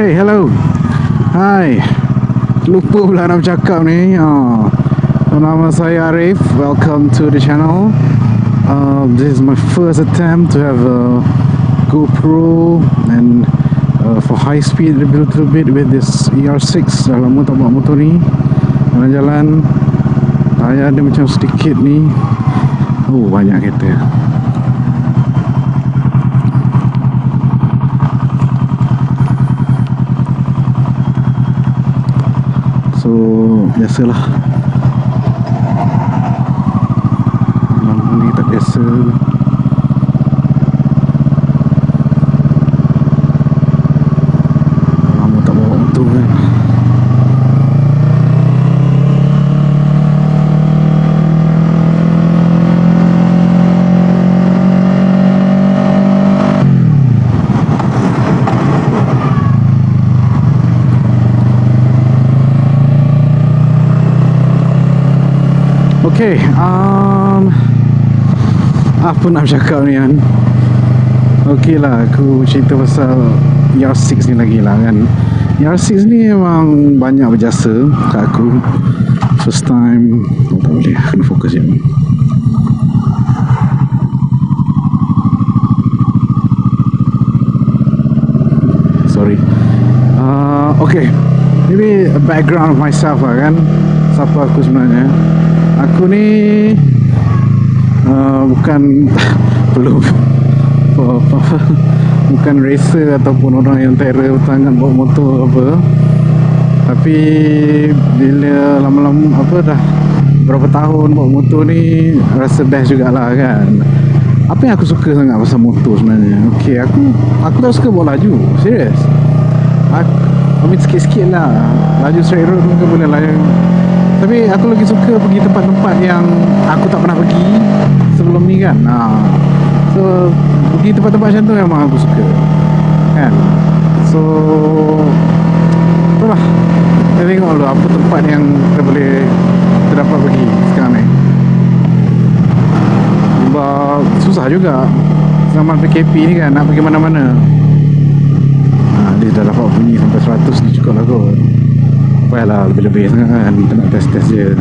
Okay, hello. Hai. Lupa pula nak bercakap ni. Nama saya Arif. Welcome to the channel. This is my first attempt to have a GoPro and for high speed a little bit with this ER6. Dah lama tak buat motor ni. Jalan-jalan. Saya ada macam sedikit ni. Oh, banyak kereta. So, biasalah. Lampu ni tak biasa. Lama tak bawa motor kan. Okay, apa nak cakap ni kan? Okay lah, aku cerita pasal ER6 ni lagi lah kan. ER6 ni memang banyak berjasa kat aku. First time, tak boleh, kena fokus je. Sorry. Okay, maybe a background of myself lah kan. Siapa aku sebenarnya? Aku ni bukan belum bukan racer ataupun orang yang terror tangan bawa motor apa. Tapi bila lama-lama dah berapa tahun bawa motor ni, rasa best jugalah kan. Apa yang aku suka sangat pasal motor sebenarnya? Okay, aku tak suka bawa laju. Serius. Aku sikit-sikit lah. Laju straight road mungkin boleh lah. Tapi aku lagi suka pergi tempat-tempat yang aku tak pernah pergi sebelum ni kan. So pergi tempat-tempat macam tu memang aku suka kan. So itulah, kita tengok dulu apa tempat yang kita dapat pergi sekarang ni. Sebab susah juga zaman PKP ni kan, nak pergi mana-mana. Dia dah dapat bunyi sampai 100 ni cukup lah kot. Payahlah lebih-lebih sangat kan. Kita nak test-test je.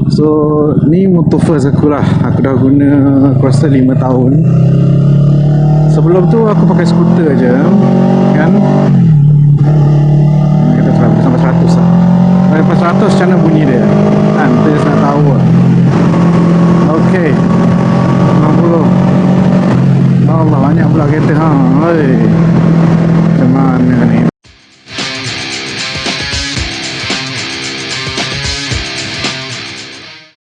So ni motor first aku lah. Aku dah guna aku rasa 5 tahun. Sebelum tu aku pakai skuter je kan. Kita sampai 100 lah. Sampai 100 macam mana bunyi dia kan. Kita just nak tahu lah. Okay, 90. Allah, banyak pula kereta. Macam mana ni?